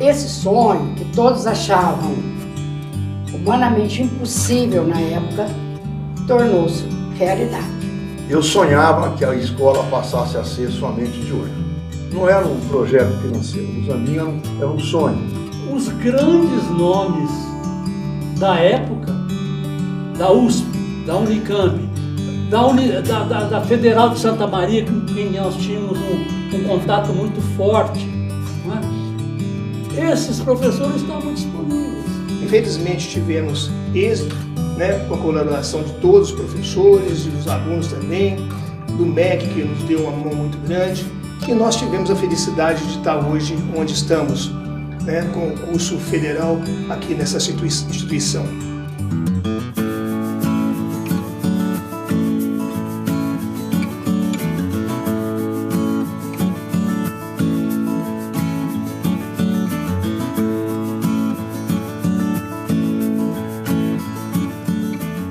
Esse sonho, que todos achavam humanamente impossível na época, tornou-se realidade. Eu sonhava que a escola passasse a ser somente de hoje. Não era um projeto financeiro, o Muzambinho era um sonho. Os grandes nomes da época, da USP, da Unicamp, da Federal de Santa Maria, com quem nós tínhamos um contato muito forte, não é? Esses professores estavam disponíveis. Infelizmente tivemos êxito, né, com a colaboração de todos os professores e dos alunos também, do MEC, que nos deu uma mão muito grande, e nós tivemos a felicidade de estar hoje onde estamos, né, com o curso federal aqui nessa instituição.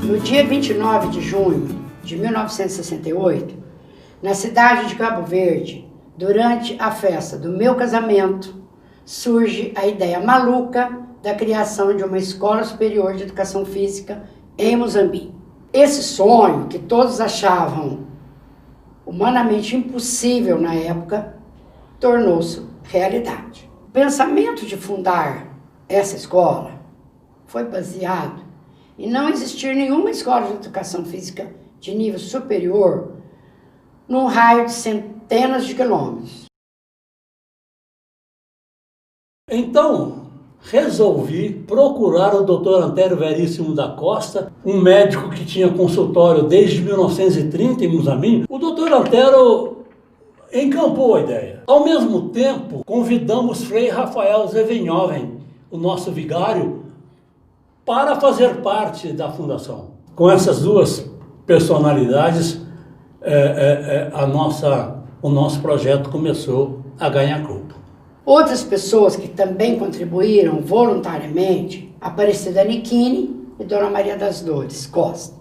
No dia 29 de junho de 1968, na cidade de Cabo Verde, durante a festa do meu casamento, surge a ideia maluca da criação de uma escola superior de educação física em Muzambinho. Esse sonho, que todos achavam humanamente impossível na época, tornou-se realidade. O pensamento de fundar essa escola foi baseado em não existir nenhuma escola de educação física de nível superior num raio de centenas de quilômetros. Então, resolvi procurar o Dr. Antério Veríssimo da Costa, um médico que tinha consultório desde 1930 em Muzambinho. O Dr. Antério encampou a ideia. Ao mesmo tempo, convidamos Frei Rafael Zevenhoven, o nosso vigário, para fazer parte da fundação. Com essas duas personalidades, o nosso projeto começou a ganhar corpo. Outras pessoas que também contribuíram voluntariamente, Aparecida Nichini e Dona Maria das Dores Costa.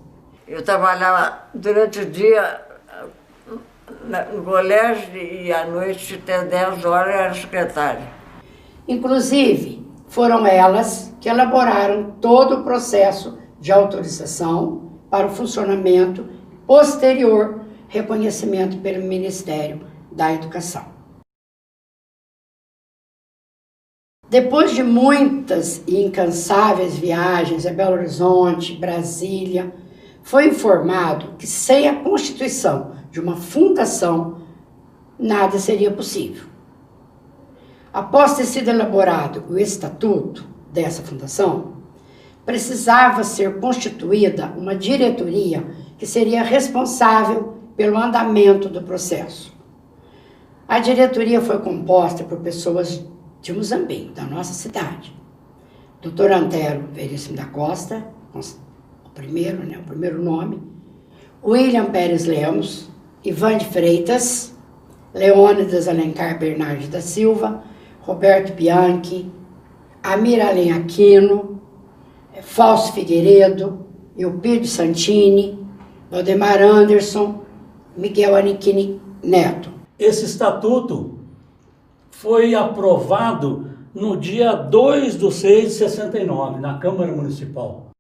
Eu trabalhava durante o dia no colégio e à noite, até 10 horas, eu era secretária. Inclusive, foram elas que elaboraram todo o processo de autorização para o funcionamento posterior reconhecimento pelo Ministério da Educação. Depois de muitas e incansáveis viagens a Belo Horizonte, Brasília, foi informado que sem a constituição de uma fundação, nada seria possível. Após ter sido elaborado o estatuto dessa fundação, precisava ser constituída uma diretoria que seria responsável pelo andamento do processo. A diretoria foi composta por pessoas de Muzambinho, da nossa cidade. Dr. Antério Veríssimo da Costa, o primeiro nome, William Pérez Lemos, Ivan de Freitas, Leônidas Alencar Bernardes da Silva, Roberto Bianchi, Amir Além Aquino, Fausto Figueiredo, Eupídio Santini, Valdemar Anderson, Miguel Aniquini Neto. Esse estatuto foi aprovado no dia 2/6/69, na Câmara Municipal.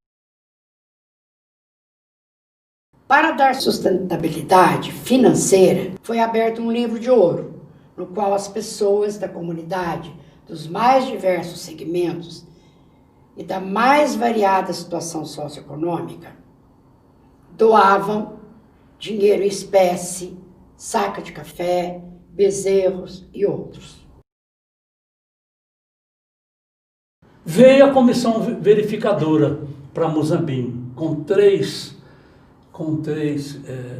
Para dar sustentabilidade financeira, foi aberto um livro de ouro, no qual as pessoas da comunidade, dos mais diversos segmentos e da mais variada situação socioeconômica, doavam dinheiro em espécie, saca de café, bezerros e outros. Veio a comissão verificadora para Muzambinho, com três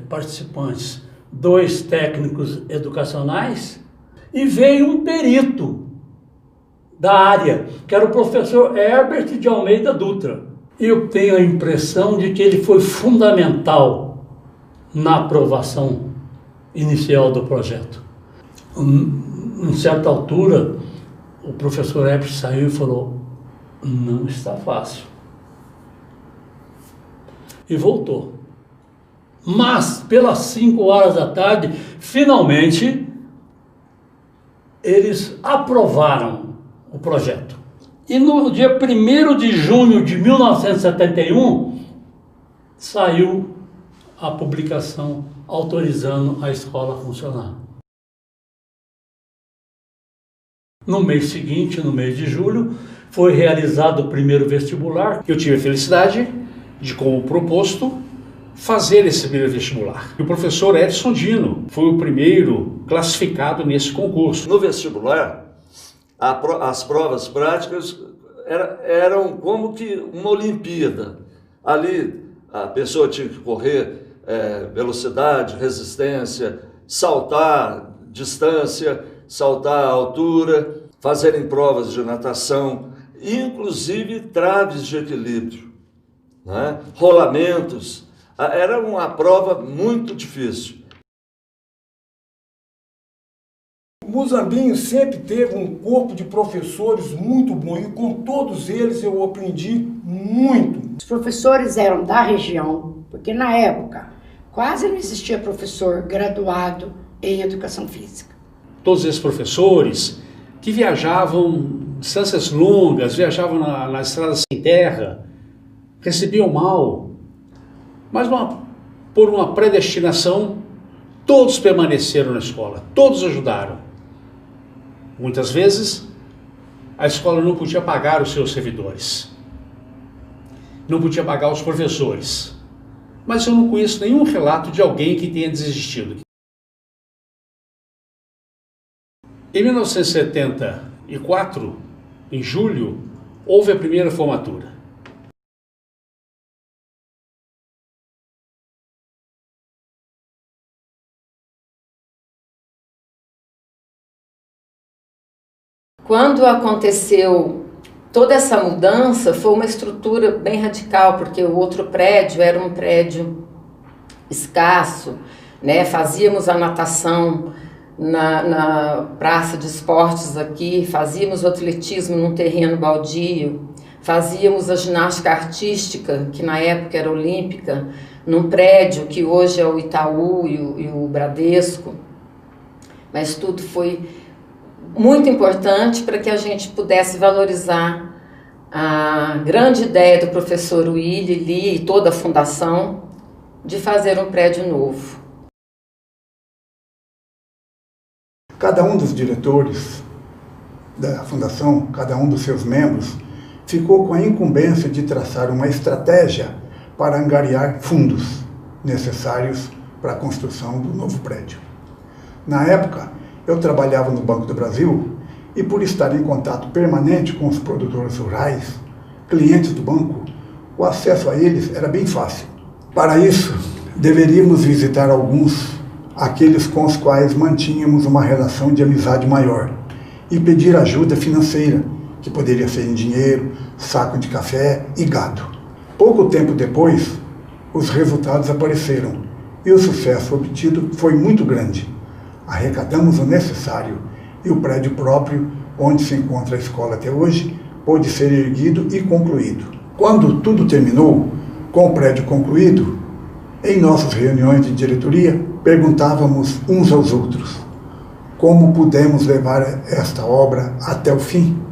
participantes, 2 técnicos educacionais, e veio um perito da área, que era o professor Herbert de Almeida Dutra. Eu tenho a impressão de que ele foi fundamental na aprovação inicial do projeto. Em certa altura, o professor Herbert saiu e falou: não está fácil. E voltou. Mas, pelas 5 horas da tarde, finalmente, eles aprovaram o projeto. E no dia 1º de junho de 1971, saiu a publicação autorizando a escola a funcionar. No mês seguinte, no mês de julho, foi realizado o primeiro vestibular. Eu tive a felicidade de, como proposto, fazer esse primeiro vestibular. E o professor Edson Dino foi o primeiro classificado nesse concurso. No vestibular, as provas práticas eram como que uma Olimpíada. Ali a pessoa tinha que correr velocidade, resistência, saltar distância, saltar altura, fazerem provas de natação, inclusive traves de equilíbrio, né? Rolamentos. Era uma prova muito difícil. O Muzambinho sempre teve um corpo de professores muito bom e com todos eles eu aprendi muito. Os professores eram da região, porque na época quase não existia professor graduado em educação física. Todos esses professores que viajavam distâncias longas, viajavam nas estradas sem terra, recebiam mal, mas por uma predestinação, todos permaneceram na escola, todos ajudaram. Muitas vezes, a escola não podia pagar os seus servidores, não podia pagar os professores, mas eu não conheço nenhum relato de alguém que tenha desistido. Em 1974, em julho, houve a primeira formatura. Quando aconteceu toda essa mudança, foi uma estrutura bem radical, porque o outro prédio era um prédio escasso, né? Fazíamos a natação na praça de esportes aqui, fazíamos o atletismo num terreno baldio, fazíamos a ginástica artística, que na época era olímpica, num prédio que hoje é o Itaú e o Bradesco, mas tudo foi muito importante para que a gente pudesse valorizar a grande ideia do professor Willy Lee e toda a fundação de fazer um prédio novo. Cada um dos diretores da fundação, cada um dos seus membros, ficou com a incumbência de traçar uma estratégia para angariar fundos necessários para a construção do novo prédio. Na época, eu trabalhava no Banco do Brasil e, por estar em contato permanente com os produtores rurais, clientes do banco, o acesso a eles era bem fácil. Para isso, deveríamos visitar aqueles com os quais mantínhamos uma relação de amizade maior, e pedir ajuda financeira, que poderia ser em dinheiro, saco de café e gado. Pouco tempo depois, os resultados apareceram e o sucesso obtido foi muito grande. Arrecadamos o necessário e o prédio próprio, onde se encontra a escola até hoje, pôde ser erguido e concluído. Quando tudo terminou, com o prédio concluído, em nossas reuniões de diretoria, perguntávamos uns aos outros como pudemos levar esta obra até o fim.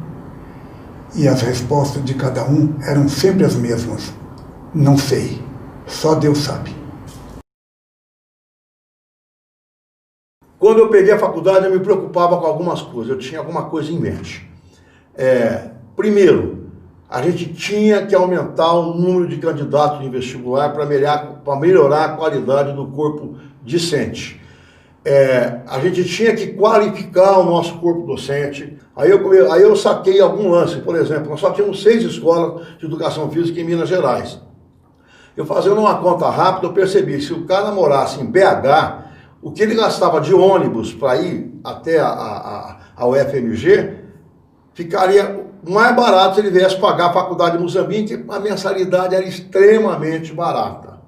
E as respostas de cada um eram sempre as mesmas. Não sei, só Deus sabe. Quando eu peguei a faculdade, eu me preocupava com algumas coisas, eu tinha alguma coisa em mente. Primeiro, a gente tinha que aumentar o número de candidatos em vestibular para melhorar a qualidade do corpo discente. A gente tinha que qualificar o nosso corpo docente. Aí eu saquei algum lance, por exemplo, nós só tínhamos 6 escolas de educação física em Minas Gerais. Eu fazendo uma conta rápida, eu percebi, se o cara morasse em BH, o que ele gastava de ônibus para ir até a UFMG, ficaria mais barato se ele viesse pagar a faculdade de Muzambinho, que a mensalidade era extremamente barata.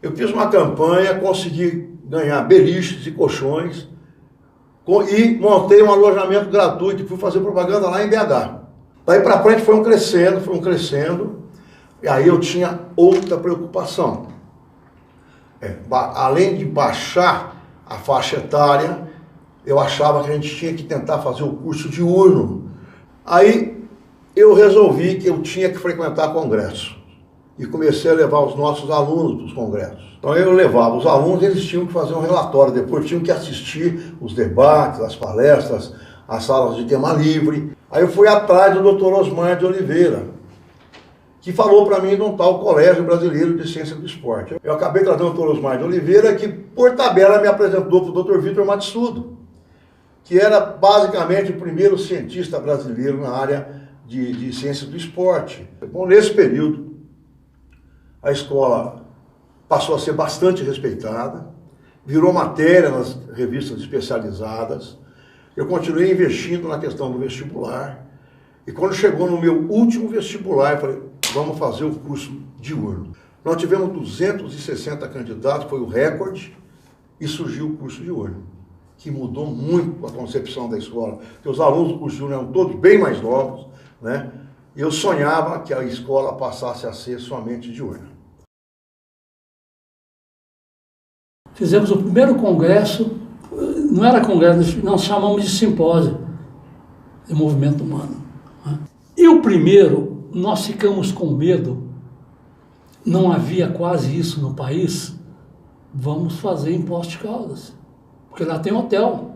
Eu fiz uma campanha, consegui ganhar beliches e colchões e montei um alojamento gratuito e fui fazer propaganda lá em BH. Daí para frente foram crescendo, e aí eu tinha outra preocupação. Além de baixar a faixa etária, eu achava que a gente tinha que tentar fazer o curso diurno, Aí eu resolvi que eu tinha que frequentar congresso e comecei a levar os nossos alunos para os congressos. Então eu levava os alunos, eles tinham que fazer um relatório, depois tinham que assistir os debates, as palestras, as salas de tema livre. Aí eu fui atrás do Dr. Osmar de Oliveira, que falou para mim de um tal Colégio Brasileiro de Ciência do Esporte. Eu acabei trazendo o Dr. Osmar de Oliveira, que por tabela me apresentou para o Dr. Vitor Matsudo, que era basicamente o primeiro cientista brasileiro na área de ciência do esporte. Bom, nesse período, a escola passou a ser bastante respeitada, virou matéria nas revistas especializadas. Eu continuei investindo na questão do vestibular, e quando chegou no meu último vestibular, eu falei, vamos fazer o curso diurno. Nós tivemos 260 candidatos, foi o recorde, e surgiu o curso diurno, que mudou muito a concepção da escola, porque os alunos do curso diurno eram todos bem mais novos, né? E eu sonhava que a escola passasse a ser somente diurna. Fizemos o primeiro congresso, não era congresso, nós chamamos de simpósio de movimento humano. Né? E o primeiro, nós ficamos com medo, não havia quase isso no país, vamos fazer em Poços de Caldas, porque lá tem hotel.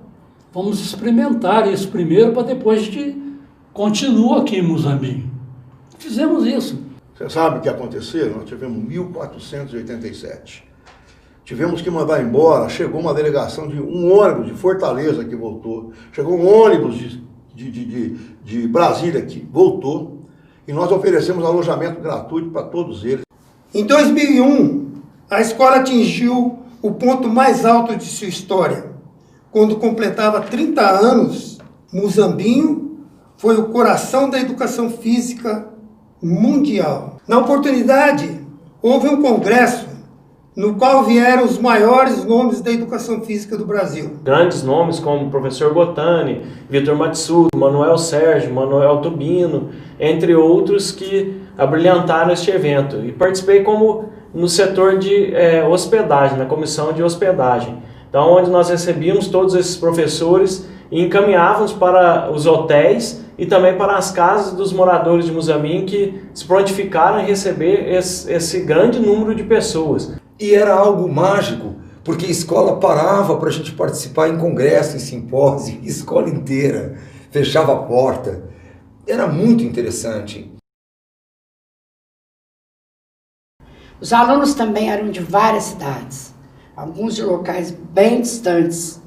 Vamos experimentar isso primeiro para depois a gente continua aqui em Muzambinho. Fizemos isso. Você sabe o que aconteceu? Nós tivemos 1487. Tivemos que mandar embora, chegou uma delegação de um ônibus de Fortaleza que voltou, chegou um ônibus de Brasília que voltou, e nós oferecemos alojamento gratuito para todos eles. Em 2001, a escola atingiu o ponto mais alto de sua história. Quando completava 30 anos, Muzambinho foi o coração da educação física mundial. Na oportunidade, houve um congresso no qual vieram os maiores nomes da educação física do Brasil. Grandes nomes como o professor Gotani, Vitor Matsudo, Manuel Sérgio, Manuel Tubino, entre outros que abrilhantaram este evento. E participei como no setor de hospedagem, na comissão de hospedagem. Então, onde nós recebíamos todos esses professores e encaminhávamos para os hotéis e também para as casas dos moradores de Muzambinho que se prontificaram em receber esse grande número de pessoas. E era algo mágico, porque a escola parava para a gente participar em congresso, em simpósio, escola inteira, fechava a porta. Era muito interessante. Os alunos também eram de várias cidades, alguns de locais bem distantes,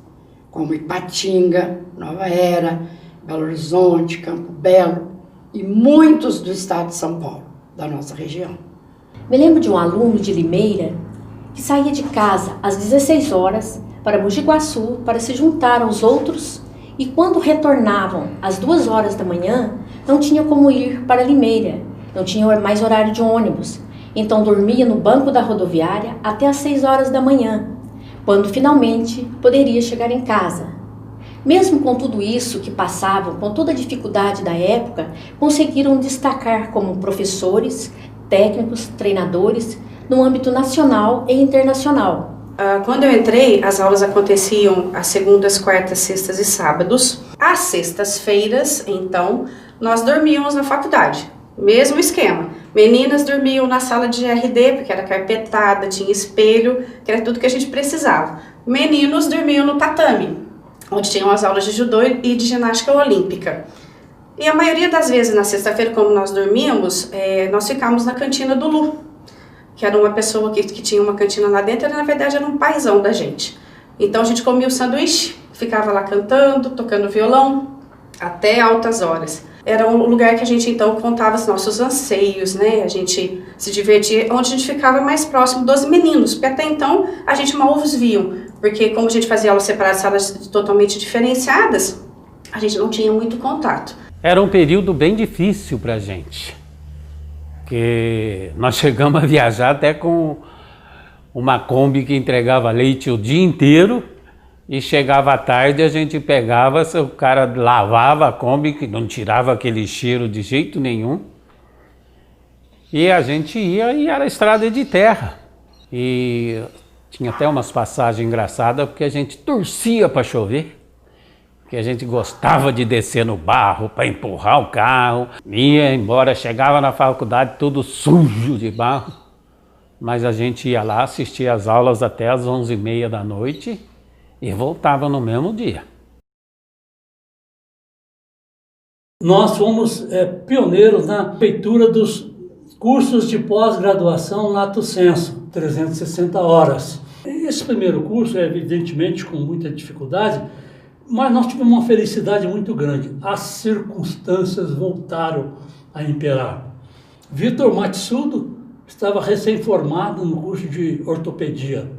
como Ipatinga, Nova Era, Belo Horizonte, Campo Belo e muitos do estado de São Paulo, da nossa região. Me lembro de um aluno de Limeira que saía de casa às 16 horas para Mogi Guaçu para se juntar aos outros e quando retornavam às 2 horas da manhã não tinha como ir para Limeira, não tinha mais horário de ônibus, então dormia no banco da rodoviária até às 6 horas da manhã, quando finalmente poderia chegar em casa. Mesmo com tudo isso que passavam, com toda a dificuldade da época, conseguiram destacar como professores, técnicos, treinadores, no âmbito nacional e internacional. Quando eu entrei, as aulas aconteciam às segundas, quartas, sextas e sábados. Às sextas-feiras, então, nós dormíamos na faculdade. Mesmo esquema. Meninas dormiam na sala de GRD, porque era carpetada, tinha espelho, que era tudo que a gente precisava. Meninos dormiam no tatame, onde tinham as aulas de judô e de ginástica olímpica. E a maioria das vezes, na sexta-feira, como nós dormíamos, nós ficávamos na cantina do Lu, que era uma pessoa que tinha uma cantina lá dentro, e na verdade era um paizão da gente. Então a gente comia o sanduíche, ficava lá cantando, tocando violão, até altas horas. Era um lugar que a gente então contava os nossos anseios, né? A gente se divertia, onde a gente ficava mais próximo dos meninos, porque até então a gente mal os viam, porque como a gente fazia aulas separadas, salas totalmente diferenciadas, a gente não tinha muito contato. Era um período bem difícil para a gente, porque nós chegamos a viajar até com uma Kombi que entregava leite o dia inteiro e chegava à tarde a gente pegava, o cara lavava a Kombi, que não tirava aquele cheiro de jeito nenhum, e a gente ia e era estrada de terra. E tinha até umas passagens engraçadas porque a gente torcia para chover, que a gente gostava de descer no barro para empurrar o carro, ia embora, chegava na faculdade tudo sujo de barro, mas a gente ia lá assistir às aulas até às 11h30 da noite e voltava no mesmo dia. Nós fomos pioneiros na feitura dos cursos de pós-graduação Lato Sensu, 360 horas. Esse primeiro curso é evidentemente com muita dificuldade, mas nós tivemos uma felicidade muito grande. As circunstâncias voltaram a imperar. Vitor Matsudo estava recém-formado no curso de ortopedia.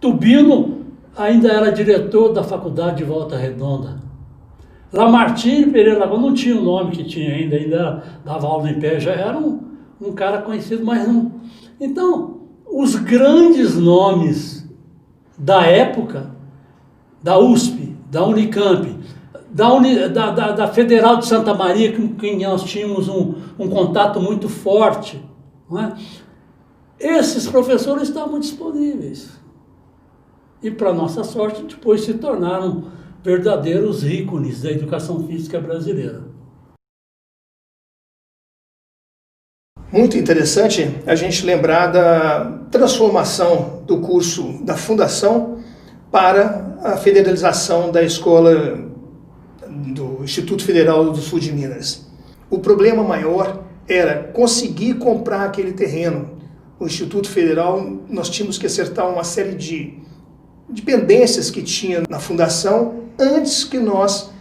Tubino ainda era diretor da faculdade de Volta Redonda. Lamartine Pereira Lagoa não tinha o nome que tinha ainda dava aula em pé, já era um cara conhecido, mas não. Então, os grandes nomes da época, da USP, da Unicamp, da Federal de Santa Maria, com quem nós tínhamos um contato muito forte, não é? Esses professores estavam disponíveis. E, para nossa sorte, depois se tornaram verdadeiros ícones da educação física brasileira. Muito interessante a gente lembrar da transformação do curso da Fundação para a federalização da escola do Instituto Federal do Sul de Minas. O problema maior era conseguir comprar aquele terreno. O Instituto Federal, nós tínhamos que acertar uma série de pendências que tinha na Fundação antes que nós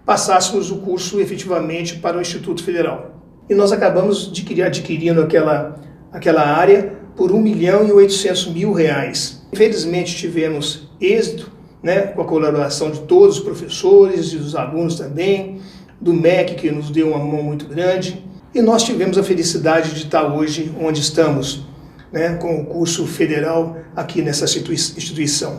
passássemos o curso efetivamente para o Instituto Federal. E nós acabamos adquirindo aquela área por R$1.800.000. Infelizmente tivemos êxito, né, com a colaboração de todos os professores e dos alunos também, do MEC, que nos deu uma mão muito grande, e nós tivemos a felicidade de estar hoje onde estamos, né, com o curso federal aqui nessa instituição.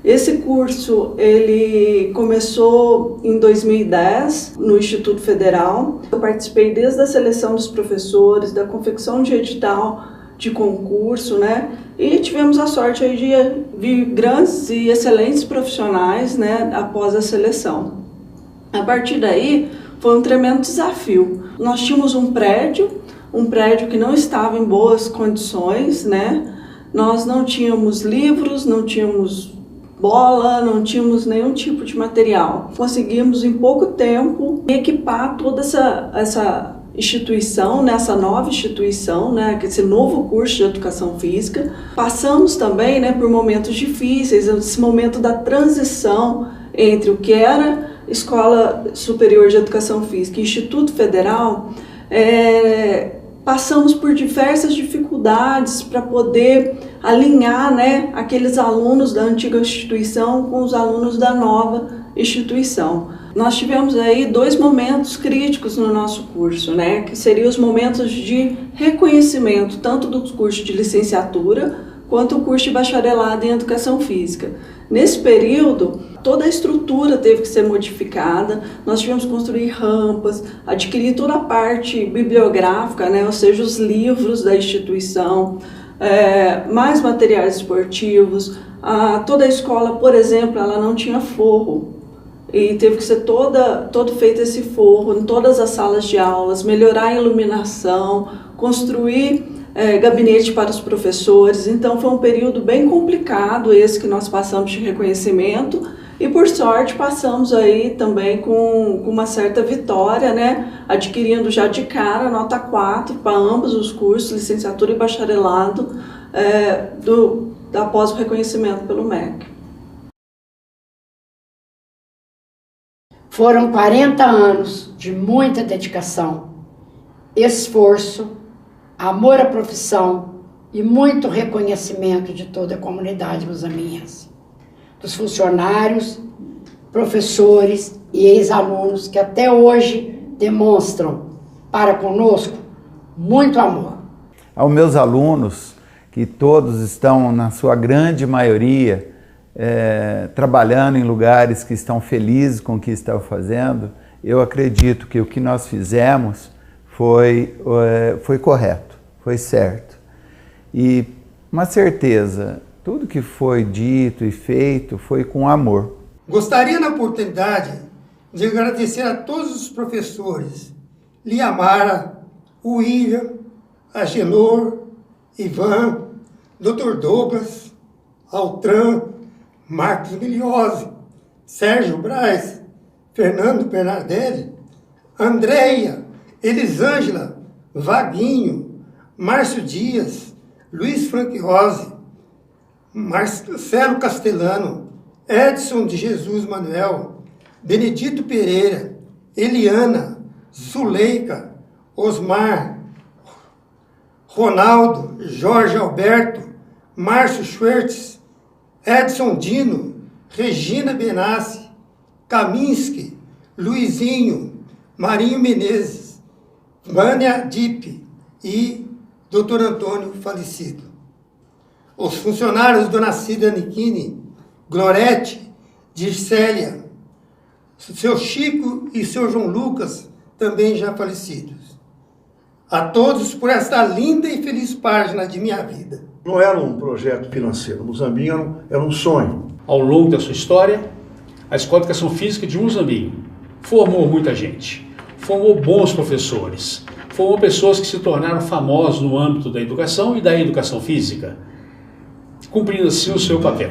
Esse curso, ele começou em 2010 no Instituto Federal. Eu participei desde a seleção dos professores, da confecção de edital de concurso, né? E tivemos a sorte aí de vir grandes e excelentes profissionais, né, após a seleção. A partir daí, foi um tremendo desafio. Nós tínhamos um prédio que não estava em boas condições, né? Nós não tínhamos livros, não tínhamos bola, não tínhamos nenhum tipo de material. Conseguimos em pouco tempo equipar toda essa instituição, nessa nova instituição, né, esse novo curso de educação física. Passamos também, né, por momentos difíceis, esse momento da transição entre o que era Escola Superior de Educação Física e Instituto Federal. Passamos por diversas dificuldades para poder alinhar, né, aqueles alunos da antiga instituição com os alunos da nova instituição. Nós tivemos aí 2 momentos críticos no nosso curso, né, que seriam os momentos de reconhecimento tanto do curso de licenciatura quanto o curso de bacharelado em Educação Física. Nesse período, toda a estrutura teve que ser modificada, nós tivemos que construir rampas, adquirir toda a parte bibliográfica, né, ou seja, os livros da instituição, mais materiais esportivos. Toda a escola, por exemplo, ela não tinha forro, e teve que ser todo feito esse forro em todas as salas de aulas, melhorar a iluminação, construir gabinete para os professores. Então foi um período bem complicado esse que nós passamos de reconhecimento, e por sorte passamos aí também com uma certa vitória, né, adquirindo já de cara nota 4 para ambos os cursos, licenciatura e bacharelado, após o reconhecimento pelo MEC. Foram 40 anos de muita dedicação, esforço, amor à profissão e muito reconhecimento de toda a comunidade musambinhense, dos funcionários, professores e ex-alunos que até hoje demonstram para conosco muito amor. Aos meus alunos, que todos estão, na sua grande maioria, trabalhando em lugares que estão felizes com o que estão fazendo, eu acredito que o que nós fizemos foi correto, foi certo. E uma certeza, Tudo que foi dito e feito foi com amor. Gostaria, na oportunidade, de agradecer a todos os professores, Liamara, William, Agenor, Ivan, Dr. Douglas, Altran, Marcos Miliose, Sérgio Braz, Fernando Bernardelli, Andréia, Elisângela, Vaguinho, Márcio Dias, Luiz Frank Rose, Marcelo Castellano, Edson de Jesus Manuel, Benedito Pereira, Eliana, Zuleika, Osmar, Ronaldo, Jorge Alberto, Márcio Schwertz, Edson Dino, Regina Benassi, Kaminski, Luizinho, Marinho Menezes, Vânia Dipp e Dr. Antônio falecido. Os funcionários Dona Cida Nichini, Glorete, Dircélia, seu Chico e seu João Lucas, também já falecidos. A todos por esta linda e feliz página de minha vida. Não era um projeto financeiro, Muzambinho era um sonho. Ao longo da sua história, a Escola de Educação Física de Muzambinho formou muita gente, formou bons professores, formou pessoas que se tornaram famosos no âmbito da educação e da educação física, cumprindo assim o seu papel.